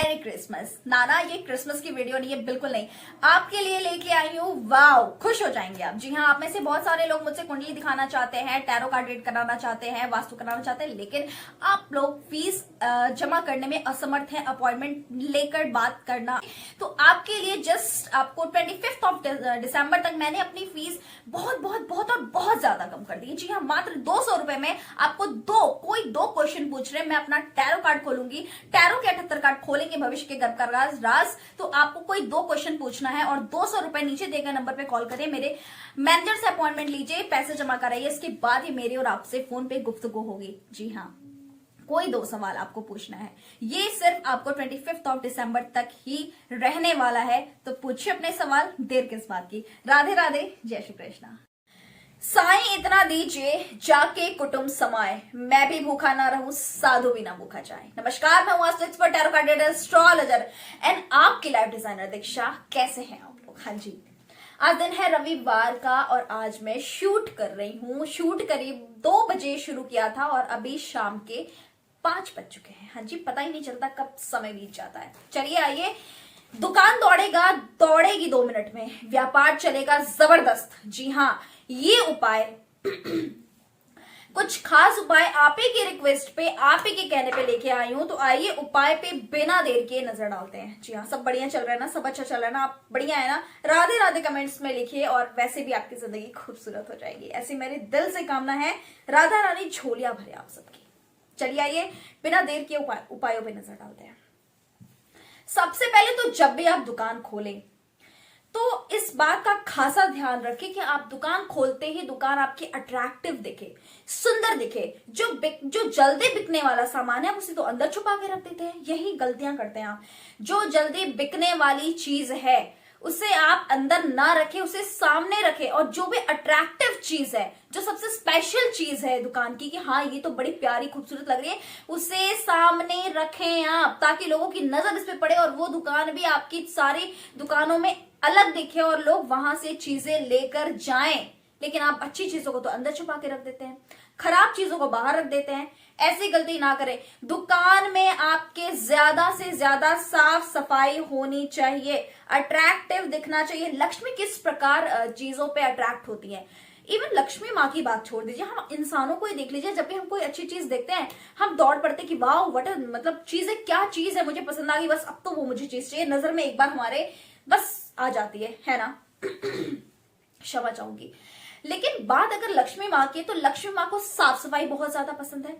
मेरी क्रिसमस। नाना ये क्रिसमस की वीडियो नहीं है, बिल्कुल नहीं। आपके लिए लेके आई हूँ, वाओ, खुश हो जाएंगे आप। जी हाँ, आप में से बहुत सारे लोग मुझसे कुंडली दिखाना चाहते हैं, टैरो कार्ड रीड कराना चाहते हैं, वास्तु कराना चाहते हैं, लेकिन आप लोग फीस जमा करने में असमर्थ हैं, अपॉइंटमेंट लेकर बात करना। तो आपके लिए जस्ट आपको 25 ऑफ दिसंबर तक मैंने अपनी फीस बहुत बहुत बहुत और बहुत ज्यादा कम कर दी। जी हाँ, मात्र 200 रुपए में आपको कोई दो क्वेश्चन पूछ रहे, मैं अपना टैरो कार्ड खोलूंगी, टैरो के 78 कार्ड खोलेंगे भविष्य के गर्भ का राज। तो आपको कोई दो क्वेश्चन पूछना है और 200 रुपए नीचे दिए गए नंबर पे कॉल करें, मेरे मैनेजर से अपॉइंटमेंट लीजिए, पैसे जमा कराइए, इसके बाद ही मेरी और आपसे फोन पे गुफ्तगू होगी। जी हाँ, कोई दो सवाल आपको पूछना है, ये सिर्फ आपको 25 ऑफ दिसंबर तक ही रहने वाला है। तो पूछिए अपने सवाल, देर किस बात की। राधे राधे, जय श्री कृष्णा। साईं इतना दीजिए जाके कुटुंब समाए, मैं भी भूखा ना रहूं साधु भी ना भूखा जाए। नमस्कार, मैं हूं expert tarot card reader, astrologer and आपकी लाइफ डिजाइनर दीक्षा। कैसे हैं आप लोग? हाँ जी, आज दिन है रविवार का और आज मैं शूट कर रही हूँ। शूट करीब 2 बजे शुरू किया था और अभी शाम के 5 बज चुके हैं। हाँ जी, पता ही नहीं चलता कब समय बीत जाता है। चलिए आइए, दुकान दौड़ेगी 2 मिनट में, व्यापार चलेगा जबरदस्त। जी हाँ, ये उपाय कुछ खास उपाय आप ही की रिक्वेस्ट पे, आप ही के कहने पे लेके आई हूं। तो आइए उपाय पे बिना देर के नजर डालते हैं। जी हाँ, सब बढ़िया चल रहा है ना? सब अच्छा चल रहा है ना? आप बढ़िया है ना? राधे राधे कमेंट्स में लिखिए और वैसे भी आपकी जिंदगी खूबसूरत हो जाएगी, ऐसी मेरे दिल से कामना है। राधा रानी झोलियां भरे आप सबकी। चलिए आइए, बिना देर के उपायों पे नजर डालते हैं। सबसे पहले तो जब भी आप दुकान खोलें तो इस बात का खासा ध्यान रखें कि आप दुकान खोलते ही दुकान आपकी अट्रैक्टिव दिखे, सुंदर दिखे। जो जल्दी बिकने वाला सामान है आप उसे तो अंदर छुपा के रख देते हैं, यही गलतियां करते हैं आप। जो जल्दी बिकने वाली चीज है उसे आप अंदर ना रखें, उसे सामने रखें। और जो भी अट्रैक्टिव चीज है, जो सबसे स्पेशल चीज है दुकान की, कि हाँ ये तो बड़ी प्यारी खूबसूरत लग रही है, उसे सामने रखें आप, ताकि लोगों की नजर इस पे पड़े और वो दुकान भी आपकी सारी दुकानों में अलग दिखे और लोग वहां से चीजें लेकर जाएं। लेकिन आप अच्छी चीजों को तो अंदर छुपा के रख देते हैं, खराब चीजों को बाहर रख देते हैं। ऐसी गलती ना करें। दुकान में आपके ज्यादा से ज्यादा साफ सफाई होनी चाहिए, अट्रैक्टिव दिखना चाहिए। लक्ष्मी किस प्रकार चीजों पे अट्रैक्ट होती है, इवन लक्ष्मी माँ की बात छोड़ दीजिए, हम इंसानों को ही देख लीजिए। जब भी हम कोई अच्छी चीज देखते हैं हम दौड़ पड़ते कि वाह व्हाट, मतलब चीजें, क्या चीज है, मुझे पसंद आ गई, बस अब तो वो मुझे चीज चाहिए। नजर में एक बार हमारे बस आ जाती है ना? क्षमा चाहूंगी। लेकिन बात अगर लक्ष्मी माँ की, तो लक्ष्मी माँ को साफ सफाई बहुत ज्यादा पसंद है।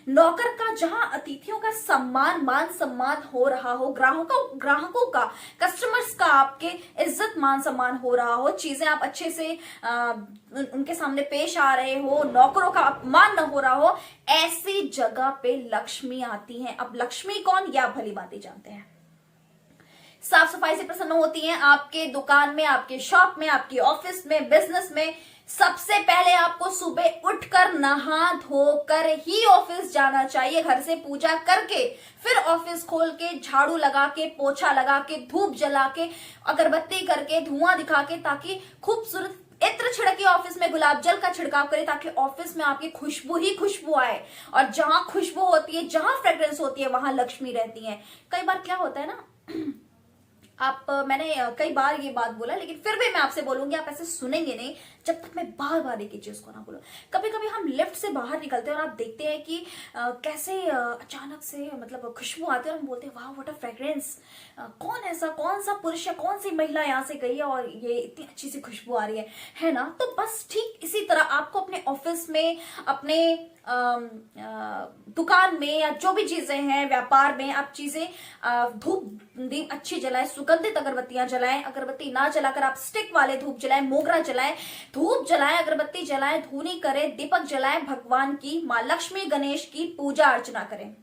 नौकर का, जहां अतिथियों का मान सम्मान हो रहा हो, ग्राहकों का, कस्टमर्स का आपके इज्जत मान सम्मान हो रहा हो, चीजें आप अच्छे से उनके सामने पेश आ रहे हो, नौकरों का अपमान न हो रहा हो, ऐसी जगह पे लक्ष्मी आती हैं। अब लक्ष्मी कौन, या भली बातें जानते हैं। साफ सफाई से प्रसन्न होती हैं आपके दुकान में, आपके शॉप में, आपके ऑफिस में, बिजनेस में। सबसे पहले आपको सुबह उठकर नहा धोकर ही ऑफिस जाना चाहिए, घर से पूजा करके, फिर ऑफिस खोल के, झाड़ू लगा के, पोछा लगा के, धूप जला के, अगरबत्ती करके, धुआं दिखा के, ताकि खूबसूरत इत्र छिड़के, ऑफिस में गुलाब जल का छिड़काव करे, ताकि ऑफिस में आपकी खुशबू ही खुशबू आए। और जहां खुशबू होती है, जहां फ्रेग्रेंस होती है, वहां लक्ष्मी रहती है। कई बार क्या होता है ना, मैंने कई बार ये बात बोला, लेकिन फिर भी मैं आपसे बोलूंगी, आप ऐसे सुनेंगे नहीं जब तक मैं बार बार एक ही चीज को ना बोलूं। कभी कभी हम लिफ्ट से बाहर निकलते हैं और आप देखते हैं कि कैसे अचानक से मतलब खुशबू आती है और हम बोलते हैं वाह व्हाट अ फ्रेग्रेंस, कौन सा पुरुष या कौन सी महिला यहाँ से गई है और ये इतनी अच्छी सी खुशबू आ रही है ना? तो बस ठीक इसी तरह आपको अपने ऑफिस में, अपने दुकान में, या जो भी चीजें हैं व्यापार में, आप चीजें धूप दीप अच्छी जलाएं, सुगंधित अगरबत्तियां जलाएं। अगरबत्ती ना जलाकर आप स्टिक वाले धूप जलाएं, मोगरा जलाएं, धूप जलाएं, अगरबत्ती जलाएं, धूनी करें, दीपक जलाएं, भगवान की, मां लक्ष्मी गणेश की पूजा अर्चना करें।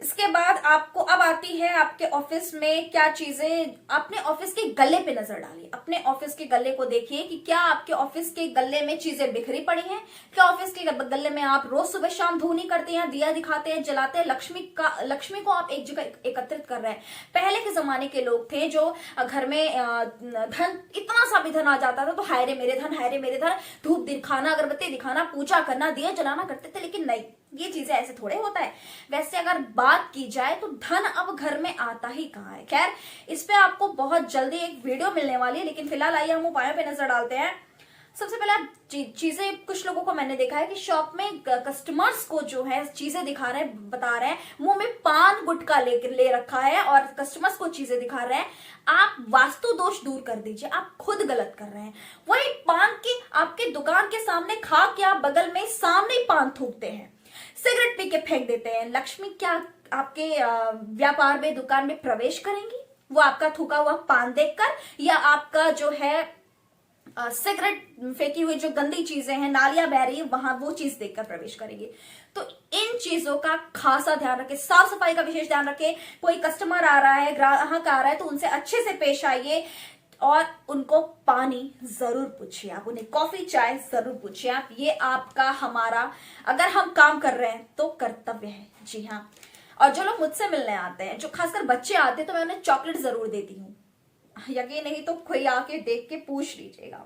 इसके बाद आपको अब आती है आपके ऑफिस में क्या चीजें। अपने ऑफिस के गले पे नजर डालिए, अपने ऑफिस के गले को देखिए कि क्या आपके ऑफिस के गले में चीजें बिखरी पड़ी हैं। क्या ऑफिस के गले में आप रोज सुबह शाम धूनी करते हैं, दिया दिखाते हैं, जलाते हैं, लक्ष्मी को आप एक जगह एकत्रित कर रहे हैं। पहले के जमाने के लोग थे जो घर में धन, इतना सा भी धन आ जाता था तो हाय रे मेरे धन, हाय रे मेरे धन, धूप दिखाना, अगरबत्ती दिखाना, पूजा करना, दिया जलाना करते थे। लेकिन नहीं, ये चीजें ऐसे थोड़े होता है। वैसे अगर बात की जाए तो धन अब घर में आता ही कहाँ है। खैर, इस पे आपको बहुत जल्दी एक वीडियो मिलने वाली है, लेकिन फिलहाल आइए हम उपायों पे नजर डालते हैं। सबसे पहले आप चीजें, कुछ लोगों को मैंने देखा है कि शॉप में कस्टमर्स को जो है चीजें दिखा रहे हैं, बता रहे हैं, मुंह में पान गुटखा ले रखा है और कस्टमर्स को चीजें दिखा रहे हैं। आप वास्तु दोष दूर कर दीजिए, आप खुद गलत कर रहे हैं। वही पान की आपके दुकान के सामने खा के आप बगल में सामने पान थूकते हैं, सिगरेट पी के फेंक देते हैं। लक्ष्मी क्या आपके व्यापार में, दुकान में प्रवेश करेंगी? वो आपका थूका हुआ पान देखकर, या आपका जो है सिगरेट फेंकी हुई जो गंदी चीजें हैं, नालियां बह रही है, वहां वो चीज देखकर प्रवेश करेंगे? तो इन चीजों का खासा ध्यान रखें, साफ सफाई का विशेष ध्यान रखें। कोई कस्टमर आ रहा है, ग्राहक आ रहा है, तो उनसे अच्छे से पेश आइए और उनको पानी जरूर पूछिए, आप उन्हें कॉफी चाय जरूर पूछिए आप। ये आपका, हमारा, अगर हम काम कर रहे हैं तो कर्तव्य है। जी हाँ। और जो लोग मुझसे मिलने आते हैं, जो खासकर बच्चे आते हैं, तो मैं उन्हें चॉकलेट जरूर देती हूँ। यकीन नहीं तो कोई आके देख के पूछ लीजिएगा।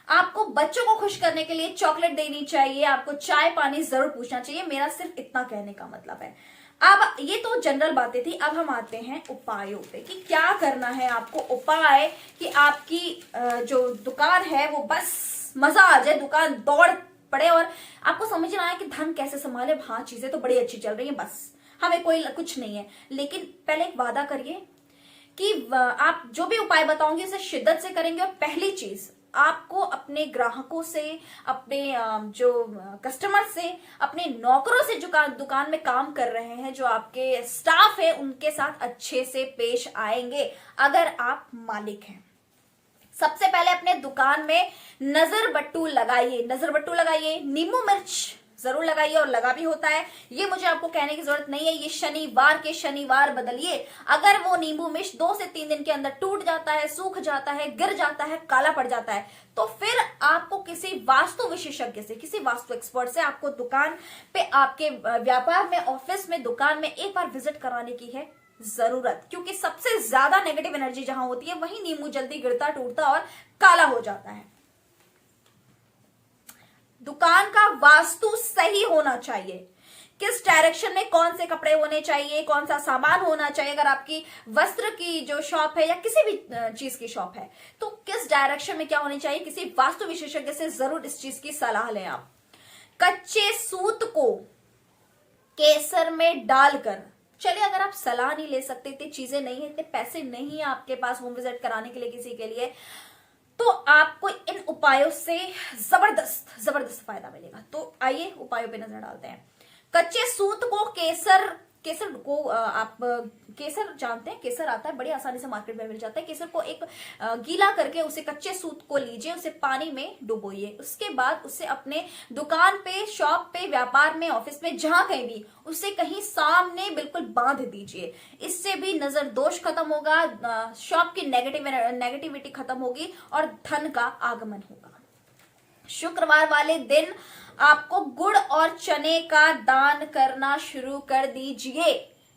आपको बच्चों को खुश करने के लिए चॉकलेट देनी चाहिए, आपको चाय पानी जरूर पूछना चाहिए। मेरा सिर्फ इतना कहने का मतलब है। अब ये तो जनरल बातें थी, अब हम आते हैं उपायों पे कि क्या करना है आपको। उपाय कि आपकी जो दुकान है वो बस मजा आ जाए, दुकान दौड़ पड़े और आपको समझना है कि धन कैसे संभाले। हाँ, चीजें तो बड़ी अच्छी चल रही है, बस हमें कोई कुछ नहीं है। लेकिन पहले एक वादा करिए कि आप जो भी उपाय बताओगे उसे शिद्दत से करेंगे। और पहली चीज, आपको अपने ग्राहकों से, अपने जो कस्टमर से, अपने नौकरों से, जो दुकान में काम कर रहे हैं, जो आपके स्टाफ है, उनके साथ अच्छे से पेश आएंगे अगर आप मालिक हैं। सबसे पहले अपने दुकान में नजर बट्टू लगाइए, नजर बट्टू लगाइए, नींबू मिर्च जरूर लगाइए, और लगा भी होता है, ये मुझे आपको कहने की जरूरत नहीं है। ये शनिवार के शनिवार बदलिए। अगर वो नींबू मिर्च 2 से 3 दिन के अंदर टूट जाता है, सूख जाता है, गिर जाता है, काला पड़ जाता है, तो फिर आपको किसी वास्तु विशेषज्ञ से, किसी वास्तु एक्सपर्ट से आपको दुकान पे, आपके व्यापार में, ऑफिस में, दुकान में एक बार विजिट कराने की है जरूरत। क्योंकि सबसे ज्यादा नेगेटिव एनर्जी जहां होती है, वही नींबू जल्दी गिरता, टूटता और काला हो जाता है। दुकान का वास्तु सही होना चाहिए। किस डायरेक्शन में कौन से कपड़े होने चाहिए, कौन सा सामान होना चाहिए। अगर आपकी वस्त्र की जो शॉप है या किसी भी चीज की शॉप है, तो किस डायरेक्शन में क्या होनी चाहिए, किसी वास्तु विशेषज्ञ से जरूर इस चीज की सलाह लें आप। कच्चे सूत को केसर में डालकर, चलिए अगर आप सलाह नहीं ले सकते, इतनी चीजें नहीं है, इतने पैसे नहीं है आपके पास होम विजिट कराने के लिए किसी के लिए, तो आपको इन उपायों से जबरदस्त फायदा मिलेगा। तो आइए उपायों पे नजर डालते हैं। कच्चे सूत को केसर को आप केसर जानते हैं, केसर आता है, बड़ी आसानी से मार्केट में मिल जाता है। केसर को एक गीला करके उसे, कच्चे सूत को लीजिए, उसे पानी में डुबोइए। उसके बाद उसे अपने दुकान पे, शॉप पे, व्यापार में, ऑफिस में, जहां कहीं भी, उसे कहीं सामने बिल्कुल बांध दीजिए। इससे भी नजर दोष खत्म होगा, शॉप की नेगेटिविटी खत्म होगी और धन का आगमन होगा। शुक्रवार वाले दिन आपको गुड़ और चने का दान करना शुरू कर दीजिए।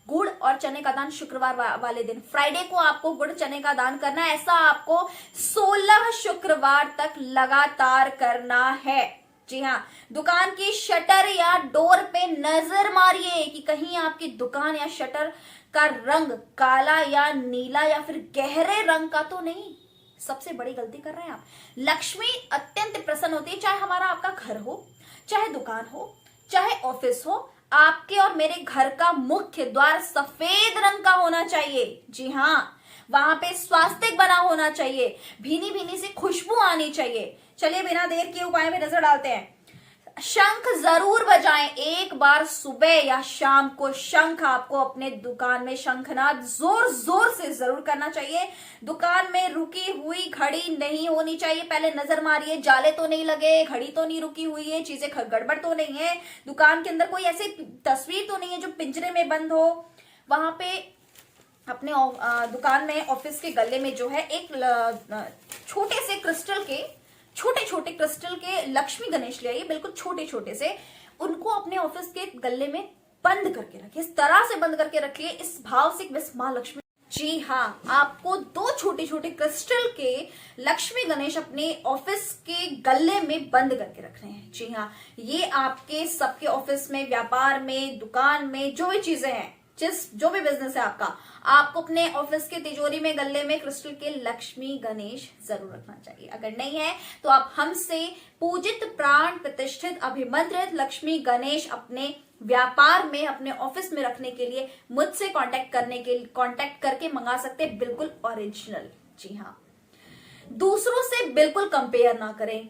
गुड़ और चने का दान शुक्रवार वाले दिन, फ्राइडे को आपको गुड़ चने का दान करना है। ऐसा आपको 16 शुक्रवार तक लगातार करना है। जी हाँ, दुकान की शटर या डोर पे नजर मारिए कि कहीं आपकी दुकान या शटर का रंग काला या नीला या फिर गहरे रंग का तो नहीं। सबसे बड़ी गलती कर रहे हैं आप। लक्ष्मी अत्यंत प्रसन्न होती है, चाहे हमारा आपका घर हो, चाहे दुकान हो, चाहे ऑफिस हो। आपके और मेरे घर का मुख्य द्वार सफेद रंग का होना चाहिए। जी हाँ, वहां पे स्वास्तिक बना होना चाहिए, भीनी भीनी सी खुशबू आनी चाहिए। चलिए बिना देर किए उपाय में नजर डालते हैं। शंख जरूर बजाएं, एक बार सुबह या शाम को शंख आपको अपने दुकान में शंखनाद जोर जोर से जरूर करना चाहिए। दुकान में रुकी हुई घड़ी नहीं होनी चाहिए। पहले नजर मारिए, जाले तो नहीं लगे, घड़ी तो नहीं रुकी हुई है, चीजें गड़बड़ तो नहीं है, दुकान के अंदर कोई ऐसी तस्वीर तो नहीं है जो पिंजरे में बंद हो। वहां पे अपने दुकान में, ऑफिस के गले में जो है एक छोटे से क्रिस्टल के, छोटे क्रिस्टल के लक्ष्मी गणेश ले आइए, बिल्कुल छोटे छोटे से। उनको अपने ऑफिस के गले में बंद करके रखिए, इस तरह से बंद करके रखिए, इस भाव से बस मां लक्ष्मी जी हाँ, आपको दो छोटे छोटे क्रिस्टल के लक्ष्मी गणेश अपने ऑफिस के गल्ले में बंद करके रखने हैं। जी हाँ, ये आपके सबके ऑफिस में, व्यापार में, दुकान में, जो भी चीजें हैं, जो भी बिजनेस है आपका, आपको अपने ऑफिस के तिजोरी में, गल्ले में क्रिस्टल के लक्ष्मी गणेश जरूर रखना चाहिए। अगर नहीं है तो आप हमसे पूजित, प्राण प्रतिष्ठित, अभिमंत्रित लक्ष्मी गणेश अपने व्यापार में, अपने ऑफिस में रखने के लिए मुझसे कांटेक्ट करके मंगा सकते हैं, बिल्कुल ओरिजिनल। जी हाँ, दूसरों से बिल्कुल कंपेयर ना करें।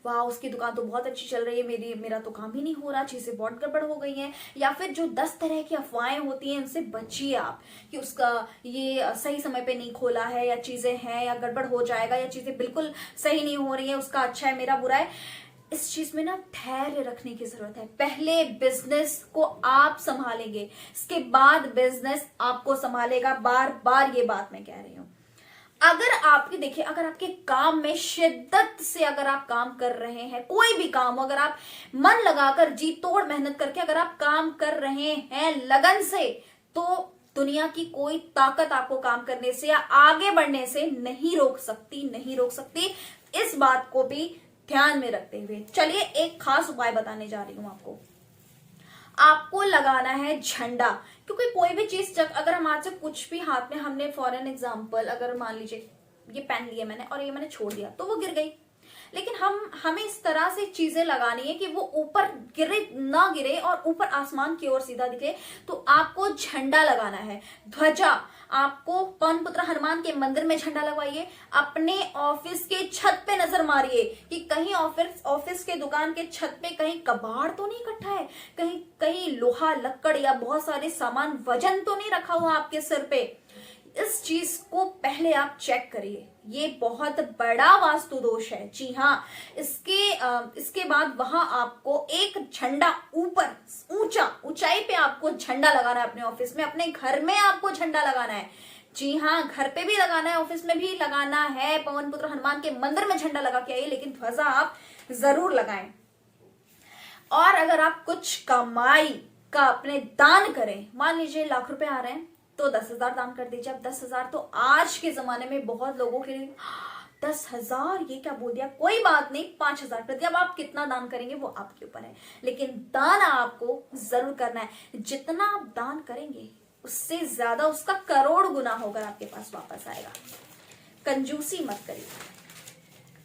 वाह, उसकी दुकान तो बहुत अच्छी चल रही है, मेरा तो काम ही नहीं हो रहा, चीजें बहुत गड़बड़ हो गई हैं। या फिर जो 10 तरह की अफवाहें होती हैं, उनसे बचिए आप, कि उसका ये सही समय पे नहीं खोला है, या चीजें हैं, या गड़बड़ हो जाएगा, या चीजें बिल्कुल सही नहीं हो रही है, उसका अच्छा है, मेरा बुरा है। इस चीज में ना धैर्य रखने की जरूरत है। पहले बिजनेस को आप संभालेंगे, इसके बाद बिजनेस आपको संभालेगा। बार बार ये बात मैं कह रही हूं। अगर आपके काम में शिद्दत से अगर आप काम कर रहे हैं, कोई भी काम, अगर आप मन लगाकर, जी तोड़ मेहनत करके अगर आप काम कर रहे हैं लगन से, तो दुनिया की कोई ताकत आपको काम करने से या आगे बढ़ने से नहीं रोक सकती। इस बात को भी ध्यान में रखते हुए चलिए एक खास उपाय बताने जा रही हूं आपको लगाना है झंडा। क्योंकि कोई भी चीज, जब अगर हमारे से कुछ भी हाथ में, हमने फॉर एन एग्जाम्पल, अगर मान लीजिए ये पेन लिया मैंने और ये मैंने छोड़ दिया तो वो गिर गई, लेकिन हमें इस तरह से चीजें लगानी है कि वो ऊपर ना गिरे और ऊपर आसमान की ओर सीधा दिखे। तो आपको झंडा लगाना है, ध्वजा। आपको पवन पुत्र हनुमान के मंदिर में झंडा लगवाइए, अपने ऑफिस के छत पे नजर मारिए कि कहीं ऑफिस के दुकान के छत पे कहीं कबाड़ तो नहीं इकट्ठा है, कहीं लोहा लक्कड़ या बहुत सारे सामान वजन तो नहीं रखा हुआ आपके सिर पे। इस चीज को पहले आप चेक करिए, ये बहुत बड़ा वास्तु दोष है। जी हाँ, इसके बाद वहां आपको एक झंडा ऊपर, ऊंचाई पे आपको झंडा लगाना है अपने ऑफिस में, अपने घर में आपको झंडा लगाना है। जी हाँ, घर पे भी लगाना है, ऑफिस में भी लगाना है। पवन पुत्र हनुमान के मंदिर में झंडा लगा के आइए, लेकिन ध्वजा आप जरूर लगाएं। और अगर आप कुछ कमाई का अपने दान करें, मान लीजिए लाख रुपए आ रहे हैं तो 10,000 दान कर दीजिए। अब 10,000 तो आज के जमाने में बहुत लोगों के लिए, 10,000 ये क्या बोल दिया, कोई बात नहीं, 5,000 कर दिया। अब आप कितना दान करेंगे वो आपके ऊपर है, लेकिन दान आपको जरूर करना है। जितना आप दान करेंगे उससे ज्यादा उसका करोड़ गुना होकर आपके पास वापस आएगा। कंजूसी मत करिए।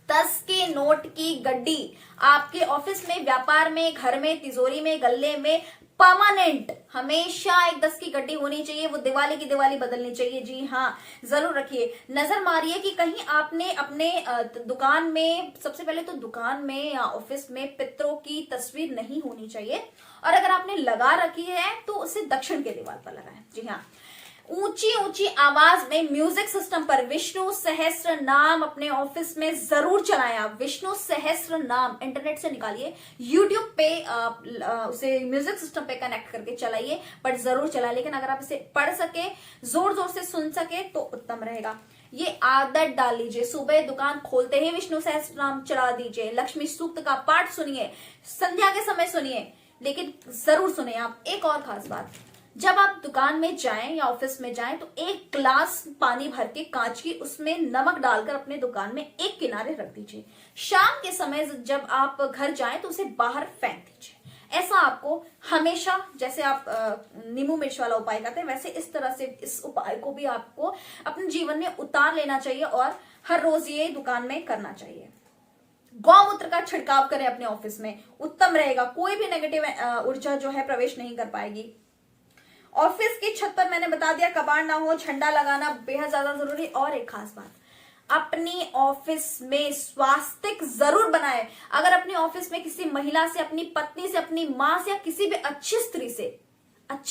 10 के नोट की गड्डी आपके ऑफिस में, व्यापार में, घर में, तिजोरी में, गल्ले में परमानेंट हमेशा एक 10 की गड्डी होनी चाहिए। वो दिवाली की दिवाली बदलनी चाहिए। जी हाँ, जरूर रखिए, नजर मारिए कि कहीं आपने अपने दुकान में, सबसे पहले तो दुकान में या ऑफिस में पितरों की तस्वीर नहीं होनी चाहिए, और अगर आपने लगा रखी है तो उसे दक्षिण के दीवार पर लगाएं। जी हाँ, ऊंची ऊंची आवाज में म्यूजिक सिस्टम पर विष्णु सहस्त्र नाम अपने ऑफिस में जरूर चलाएं। आप विष्णु सहस्त्र नाम इंटरनेट से निकालिए, यूट्यूब पे उसे म्यूजिक सिस्टम पे कनेक्ट करके चलाइए, पर जरूर चलाए। लेकिन अगर आप इसे पढ़ सके, जोर जोर से सुन सके तो उत्तम रहेगा। ये आदत डाल लीजिए, सुबह दुकान खोलते ही विष्णु सहस्त्र नाम चला दीजिए, लक्ष्मी सूक्त का पाठ सुनिए, संध्या के समय सुनिए, लेकिन जरूर सुनिए आप। एक और खास बात, जब आप दुकान में जाएं या ऑफिस में जाएं तो एक ग्लास पानी भर के कांच की, उसमें नमक डालकर अपने दुकान में एक किनारे रख दीजिए। शाम के समय जब आप घर जाएं तो उसे बाहर फेंक दीजिए। ऐसा आपको हमेशा, जैसे आप नींबू मिर्च वाला उपाय करते हैं, वैसे इस तरह से इस उपाय को भी आपको अपने जीवन में उतार लेना चाहिए और हर रोज ये दुकान में करना चाहिए। गौमूत्र का छिड़काव करें अपने ऑफिस में, उत्तम रहेगा। कोई भी नेगेटिव ऊर्जा जो है प्रवेश नहीं कर पाएगी। ऑफिस की छत पर मैंने बता दिया कबाड़ ना हो, झंडा लगाना बेहद ज्यादा जरूरी। और एक खास बात, अपनी ऑफिस में स्वास्तिक जरूर बनाए। अगर अपने ऑफिस में किसी महिला से, अपनी पत्नी से, अपनी मां से, या किसी भी अच्छी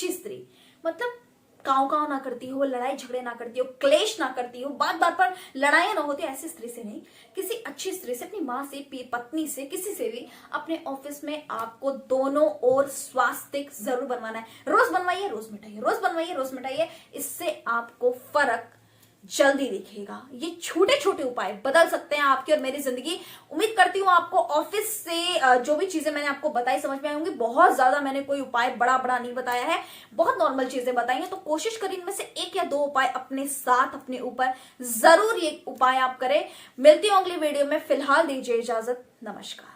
स्त्री मतलब काव ना करती हो, लड़ाई झगड़े ना करती हो, क्लेश ना करती हो, बात बात पर लड़ाइयां ना होती, ऐसी स्त्री से नहीं, किसी अच्छी स्त्री से, अपनी माँ से, पत्नी से, किसी से भी अपने ऑफिस में आपको दोनों ओर स्वास्तिक जरूर बनवाना है। रोज बनवाइए, रोज मिटाइए, रोज बनवाइए, रोज मिटाइए। इससे आपको फर्क जल्दी देखिएगा। ये छोटे छोटे उपाय बदल सकते हैं आपकी और मेरी जिंदगी। उम्मीद करती हूँ आपको ऑफिस से जो भी चीजें मैंने आपको बताई समझ में आई होंगी। बहुत ज्यादा मैंने कोई उपाय बड़ा बड़ा नहीं बताया है, बहुत नॉर्मल चीजें बताई हैं। तो कोशिश करिए इनमें से 1 या 2 उपाय अपने साथ, अपने ऊपर जरूर ये उपाय आप करें। मिलती हूँ अगली वीडियो में, फिलहाल दीजिए इजाजत, नमस्कार।